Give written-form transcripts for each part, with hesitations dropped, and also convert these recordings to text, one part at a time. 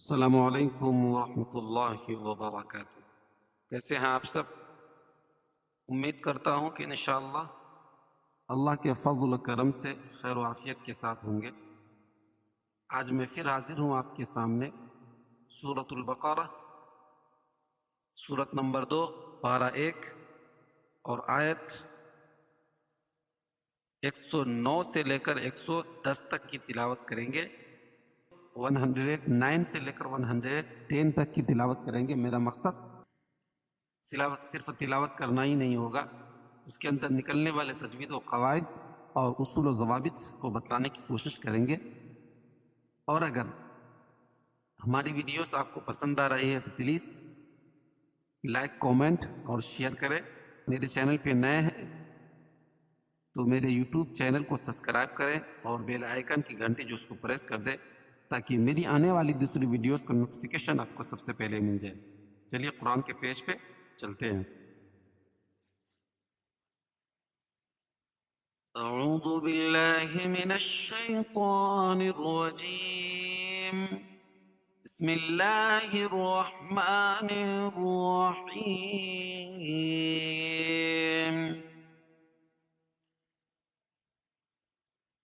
السلام علیکم ورحمۃ اللہ وبرکاتہ۔ کیسے ہیں آپ سب؟ امید کرتا ہوں کہ انشاءاللہ اللہ کے فضل و کرم سے خیر و عافیت کے ساتھ ہوں گے۔ آج میں پھر حاضر ہوں آپ کے سامنے سورۃ البقرہ، سورت نمبر 2، پارہ 1 اور آیت 109 سے لے کر 110 تک کی تلاوت کریں گے۔ 109 سے لے کر 110 تک کی تلاوت کریں گے۔ میرا مقصد صرف تلاوت کرنا ہی نہیں ہوگا، اس کے اندر نکلنے والے تجوید و قواعد اور اصول و ضوابط کو بتلانے کی کوشش کریں گے۔ اور اگر ہماری ویڈیوز آپ کو پسند آ رہی ہے تو پلیز لائک، کومنٹ اور شیئر کریں۔ میرے چینل پہ نئے ہیں تو میرے یوٹیوب چینل کو سبسکرائب کریں اور بیل آئیکن کی گھنٹی جو اس کو پریس کر دیں تاکہ میری آنے والی دوسری ویڈیوز کا نوٹیفیکیشن آپ کو سب سے پہلے مل جائے۔ چلیے قرآن کے پیج پہ چلتے ہیں۔ اعوذ باللہ من الشیطان الرجیم، بسم اللہ الرحمن الرحیم۔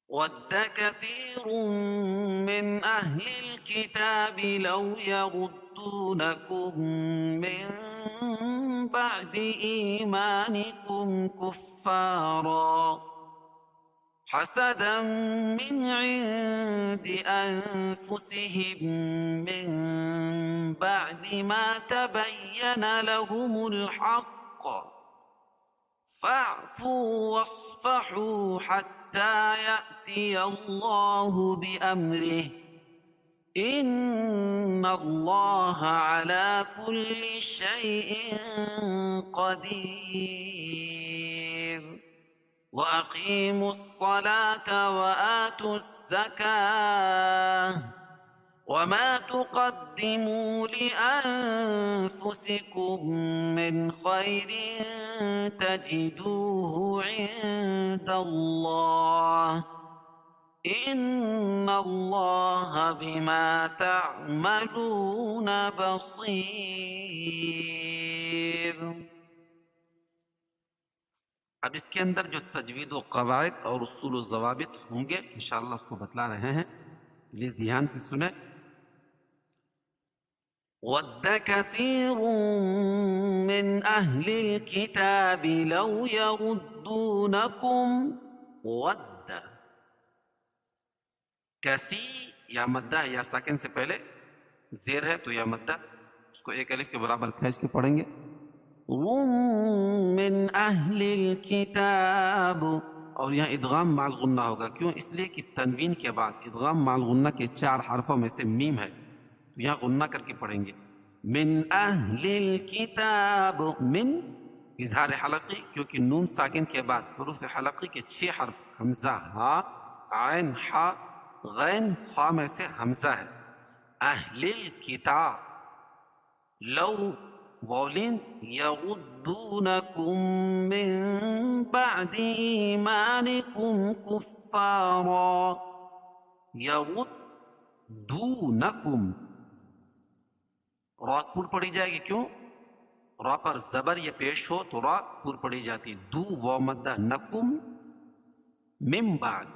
وَدَّ كَثِيرٌ مِّنْ أَهْلِ الْكِتَابِ لَوْ يَرُدُّونَكُم مِّن بَعْدِ إِيمَانِكُمْ كُفَّارًا حَسَدًا مِّنْ عِندِ أَنفُسِهِم مِّن بَعْدِ مَا تَبَيَّنَ لَهُمُ الْحَقُّ فَاعْفُوا وَاصْفَحُوا حَتَّى يَأْتِيَ اللَّهُ بِأَمْرِهِ إِنَّ اللَّهَ عَلَى كُلِّ شَيْءٍ قَدِيرٌ وَأَقِيمُوا الصَّلَاةَ وَآتُوا الزَّكَاةَ وَمَا تُقَدِّمُوا لِأَنفُسِكُم مِّنْ خَيْرٍ تَجِدُوهُ عِندَ اللَّهِ إِنَّ اللَّهَ بِمَا تَعْمَلُونَ بَصِيرٌ۔ اب اس کے اندر جو تجوید و قواعد اور اصول و ضوابط ہوں گے انشاءاللہ اس کو بتلا رہے ہیں، پلیز دھیان سے سنیں۔ وَدَّ كَثِيرٌ مِّنْ أَهْلِ الْكِتَابِ لَوْ يَرُدُّونَكُمْ وَدَّ کثی یا مدہ ہے، یا ساکن سے پہلے زیر ہے تو یا مدہ، اس کو ایک الف کے برابر کھینچ کے پڑھیں گے۔ من اہل الکتاب، اور یہاں ادغام مع الغنہ ہوگا، کیوں؟ اس لیے کہ تنوین کے بعد ادغام مع الغنہ کے 4 حرفوں میں سے میم ہے تو یہاں غنہ کر کے پڑھیں گے۔ من اہل الکتاب، من اظہار حلقی، کیونکہ نون ساکن کے بعد حروف حلقی کے 6 حرف حمزہ، ہا، عین، حا، غین، خا میں سے حمزہ ہے۔ اہل الکتاب، لو وولین، یغدونکم من بعد ایمانکم کفارا، یغدونکم، را پور پڑھی جائے گی، کیوں؟ را پر زبر یہ پیش ہو تو را پور پڑھی جاتی، دو و مدہ، نکم من بعد،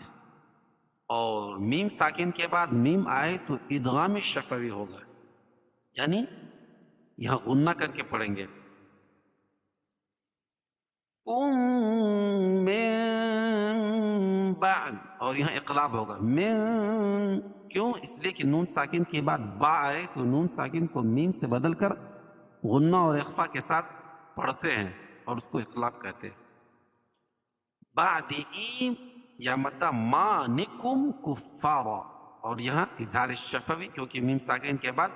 اور میم ساکن کے بعد میم آئے تو ادغام شفوی ہوگا، یعنی یہاں غنہ کر کے پڑھیں گے۔ کم من بعد، اور یہاں اقلاب ہوگا، من، کیوں؟ اس لیے کہ نون ساکن کے بعد با آئے تو نون ساکن کو میم سے بدل کر غنہ اور اخفا کے ساتھ پڑھتے ہیں اور اس کو اقلاب کہتے ہیں۔ بعد ایم یا مدہ مانکم کفارا، اور یہاں اظہار شفوی، کیونکہ میم ساکن کے بعد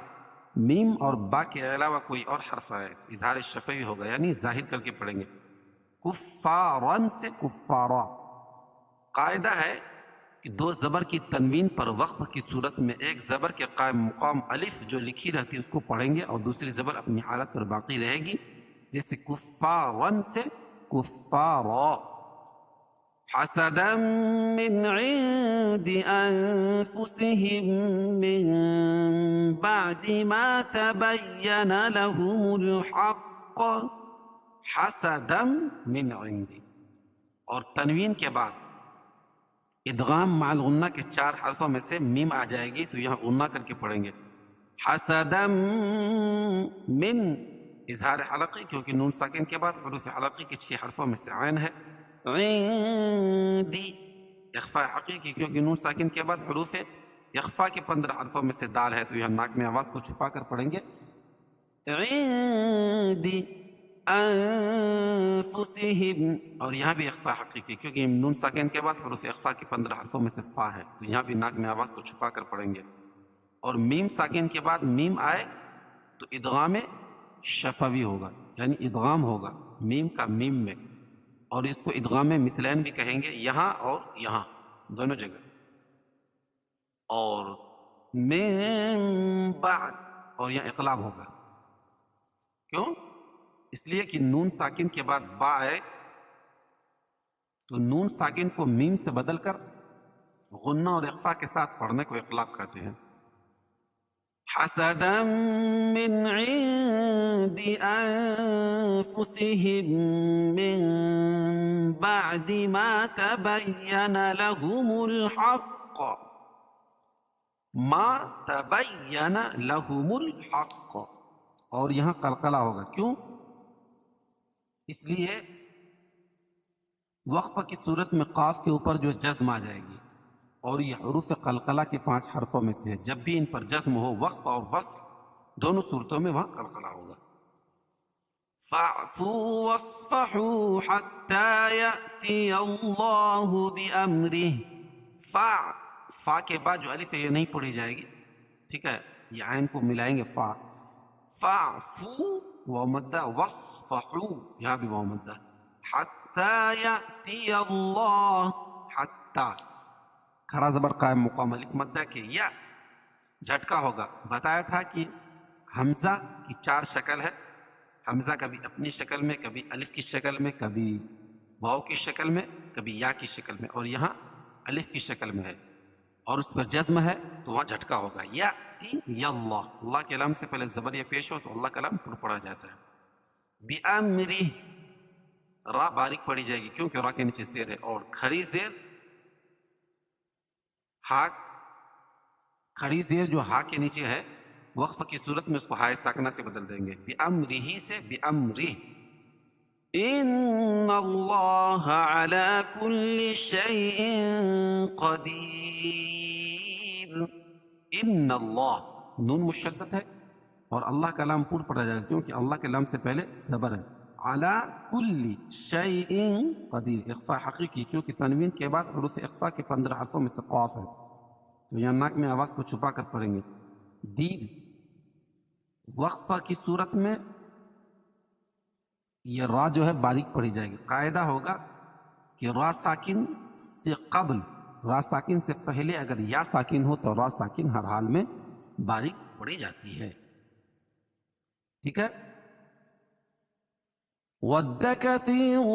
میم اور با کے علاوہ کوئی اور حرف آئے تو اظہار شفوی ہوگا، یعنی ظاہر کر کے پڑھیں گے۔ کفارن سے کفارا۔ قاعدہ ہے کہ 2 زبر کی تنوین پر وقف کی صورت میں ایک زبر کے قائم مقام الف جو لکھی رہتی ہے اس کو پڑھیں گے اور دوسری زبر اپنی حالت پر باقی رہے گی، جیسے کفارن سے کفارا۔ حسدا من عند أنفسهم من بعد ما تبين لهم الحق حسدا من عندي. اور تنوین کے بعد ادغام مع الغنہ کے 4 حرفوں میں سے میم آ جائے گی، تو یہاں غنہ کر کے پڑھیں گے حسدا من اظہار حلقی، کیونکہ نون ساکن کے بعد حروف حلقی کے 6 حرفوں میں سے عین ہے. عندی اخفاء حقیقی، کیونکہ نون ساکن کے بعد حروف اخفاء کے 15 حرفوں میں سے دال ہے، تو یہاں ناک میں آواز کو چھپا کر پڑھیں گے عندی انفسہم. اور یہاں بھی اخفاء حقیقی، کیونکہ نون ساکن کے بعد حروف اخفاء کے 15 حرفوں میں سے فا ہے، تو یہاں بھی ناک میں آواز کو چھپا کر پڑھیں گے. اور میم ساکن کے بعد میم آئے تو ادغام شفوی ہوگا، یعنی ادغام ہوگا میم کا میم میں، اور اس کو ادغام مثلین بھی کہیں گے، یہاں اور یہاں دونوں جگہ. اور من بعد، اور یہاں اقلاب ہوگا. کیوں؟ اس لیے کہ نون ساکن کے بعد با آئے تو نون ساکن کو میم سے بدل کر غنہ اور اخفاء کے ساتھ پڑھنے کو اقلاب کہتے ہیں. حسدا من عند انفسهم من بعد ما تبين لهم الحق ما تبين لهم الحق. اور یہاں قلقلہ ہوگا. کیوں؟ اس لیے وقفہ کی صورت میں قاف کے اوپر جو جزم آ جائے گی، اور یہ حروف قلقلہ کے 5 حرفوں میں سے ہے، جب بھی ان پر جزم ہو وقف اور وصل دونوں صورتوں میں وہاں قلقلہ ہوگا. فَاعْفُوا وَاصْفَحُوا حَتَّى يَأْتِيَ اللَّهُ بِأَمْرِهِ. فا کے بعد جو الف ہے یہ نہیں پڑھی جائے گی، ٹھیک ہے، یہ عین کو ملائیں گے فا. فَاعْفُوا واو مدہ، وَاصْفَحُوا یہاں بھی واو مدہ. حَتَّى يَأْتِيَ اللَّهُ، حَتَّى کھڑا زبر قائم مقام الف مدہ کے یا جھٹکا ہوگا. بتایا تھا کہ حمزہ کی 4 شکل ہے. حمزہ کبھی اپنی شکل میں، کبھی الف کی شکل میں، کبھی واو کی شکل میں، کبھی یا کی شکل میں، اور یہاں الف کی شکل میں ہے اور اس پر جزم ہے تو وہاں جھٹکا ہوگا. یا تی یا اللہ، اللہ کے لام سے پہلے زبر یہ پیش ہو تو اللہ کا لام پڑھا جاتا ہے. بِأَمْرِهِ را باریک پڑھی جائے گی کیونکہ را کے نیچے زیر ہے، اور کھڑی زیر ہا، کھڑی زیر جو ہا کے نیچے ہے وقف کی صورت میں اس کو ہائے ساکنہ سے بدل دیں گے. بِأَمْرِهِ سے بِأَمْرِهِ. ان اللہ علی کل شیء قدیر. ان اللہ نون مشدد ہے اور اللہ کا لام پور پڑا جائے گا کیونکہ اللہ کے لام سے پہلے زبر ہے. علی کل شیء قدیر اخفاء حقیقی، کیونکہ تنوین کے بعد حروف اخفاء کے 15 حرفوں میں سے قاف ہے، تو یہاں ناک میں آواز کو چھپا کر پڑھیں گے. دید وقفہ کی صورت میں یہ را جو ہے باریک پڑھی جائے گی. قاعدہ ہوگا کہ را ساکن سے قبل، را ساکن سے پہلے اگر یا ساکن ہو تو را ساکن ہر حال میں باریک پڑھی جاتی ہے. ٹھیک ہے. وَدَّ كَثِيرٌ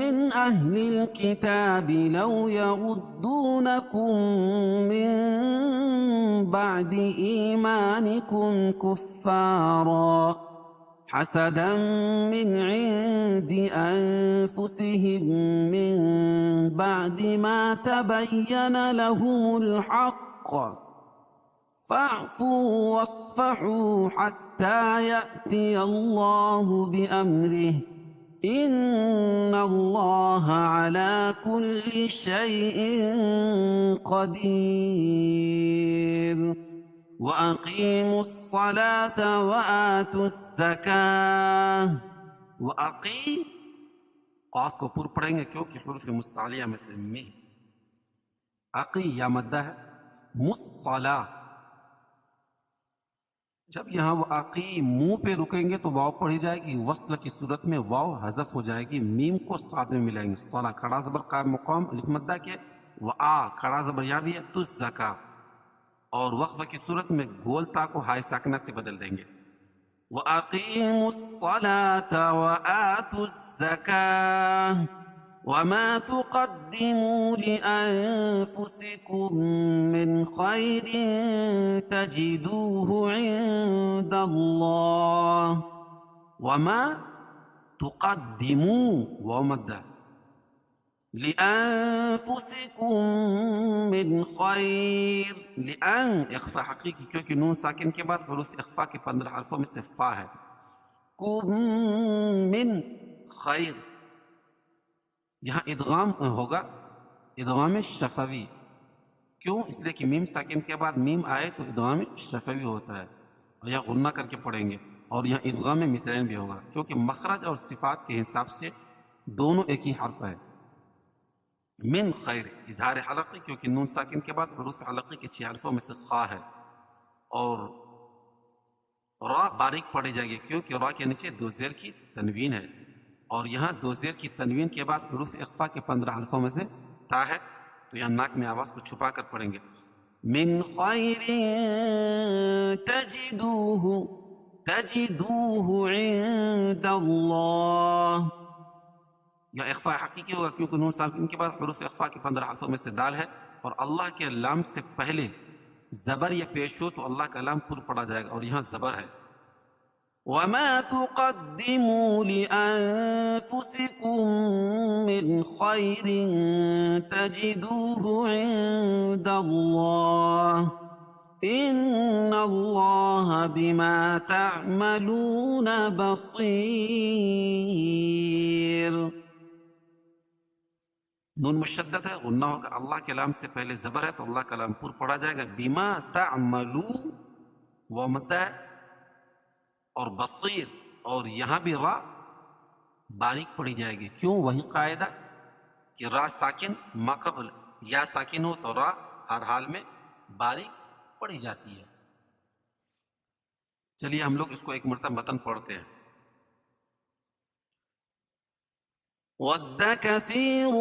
مِّنْ أَهْلِ الْكِتَابِ لَوْ يَرُدُّونَكُم مِّن بَعْدِ إِيمَانِكُمْ كُفَّارًا حَسَدًا مِّنْ عِندِ أَنفُسِهِم مِّن بَعْدِ مَا تَبَيَّنَ لَهُمُ الْحَقُّ فَاعْفُوا وَاصْفَحُوا حَتَّى يَأْتِيَ اللَّهُ بِأَمْرِهِ إِنَّ اللَّهَ عَلَى كُلِّ شَيْءٍ قَدِيرٌ. وَأَقِيمُوا الصَّلَاةَ وَآتُوا الزَّكَاةَ. وَأَقِي قاف کو پر پڑھیں گے کیونکہ حروف مستعلیہ میں سے می. عقی یا مدہ ہے. مصلا جب یہاں وہ عقی منہ پہ رکیں گے تو واو پڑھی جائے گی. وصل کی صورت میں واو حذف ہو جائے گی، میم کو ساتھ میں ملائیں گے. صلا کھڑا زبر قائم مقام الف مدہ کے، وآ کھڑا زبر یہاں بھی ہے تو زکا، اور وقفہ کی صورت میں گول تا کو ہائے ساکنہ سے بدل دیں گے. وَأَقِيمُوا الصَّلَاةَ وَآتُوا الزَّكَاةَ. وما تقدموا لأنفسكم من خير تجدوه عند الله وما تقدموا ومد لأنفسكم من خير لأن اخفاء حقیقی کیونکہ نون ساکن کے بعد حروف اخفاء کے 15 حرفوں میں سے فا ہے کم من خیر یہاں ادغام ہوگا ادغام شفوی کیوں اس لیے کہ میم ساکن کے بعد میم آئے تو ادغام شفوی ہوتا ہے اور یہاں غنہ کر کے پڑھیں گے اور یہاں ادغام مثلین بھی ہوگا کیونکہ مخرج اور صفات کے حساب سے دونوں ایک ہی حرف ہے من خیر اظہار حلقی کیونکہ نون ساکن کے بعد حروف حلقی کے 6 حرفوں میں سے خا ہے اور را باریک پڑھی جائے گی کیونکہ را کے نیچے 2 زیر کی تنوین ہے اور یہاں 2 زیر کی تنوین کے بعد حروف اخفا کے 15 حرفوں میں سے تا ہے تو یہاں ناک میں آواز کو چھپا کر پڑھیں گے من خیر تجدوه عند اللہ یا اخفاء حقیقی ہوگا کیونکہ نون ساکن کے بعد حروف اخفاء کے 15 حرفوں میں سے دال ہے اور اللہ کے لام سے پہلے زبر یا پیش ہو تو اللہ کا لام پر پڑا جائے گا اور یہاں زبر ہے وَمَا تُقَدِّمُوا لِأَنفُسِكُم مِّنْ خَيْرٍ تَجِدُوهُ عِندَ اللَّهِ إِنَّ اللَّهَ بِمَا تَعْمَلُونَ بَصِيرٌ نون مشدد ہے غنہ ہوگا اللہ کے لام سے پہلے زبر ہے تو اللہ کا لام پر پڑا جائے گا بما تعملو ومد اور بصیر اور یہاں بھی را باریک پڑی جائے گی کیوں وہی قاعدہ کہ را ساکن ما قبل یا ساکن ہو تو را ہر حال میں باریک پڑی جاتی ہے چلیے ہم لوگ اس کو ایک مرتبہ متن پڑھتے ہیں وَدَّ كَثِيرٌ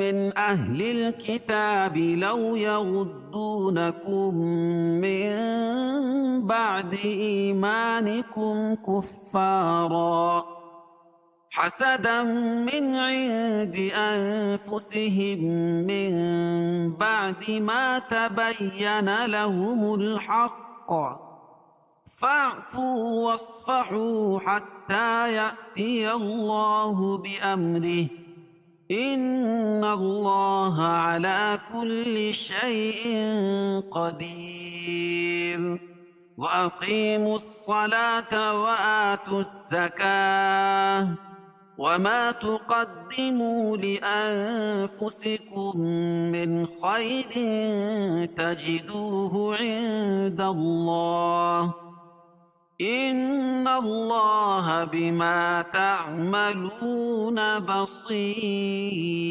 مِّنْ أَهْلِ الْكِتَابِ لَوْ يَغُدُّونَكُمْ مِّن بَعْدِ إِيمَانِكُمْ كُفَّارًا حَسَدًا مِّنْ عِندِ أَنفُسِهِم مِّن بَعْدِ مَا تَبَيَّنَ لَهُمُ الْحَقُّ فَاعْفُوا وَاصْفَحُوا حَتَّى يَأْتِيَ اللَّهُ بِأَمْرِهِ إِنَّ اللَّهَ عَلَى كُلِّ شَيْءٍ قَدِيرٌ وَأَقِيمُوا الصَّلَاةَ وَآتُوا الزَّكَاةَ وَمَا تُقَدِّمُوا لِأَنفُسِكُم مِّنْ خَيْرٍ تَجِدُوهُ عِندَ اللَّهِ إِنَّ اللَّهَ بِمَا تَعْمَلُونَ بَصِيرٌ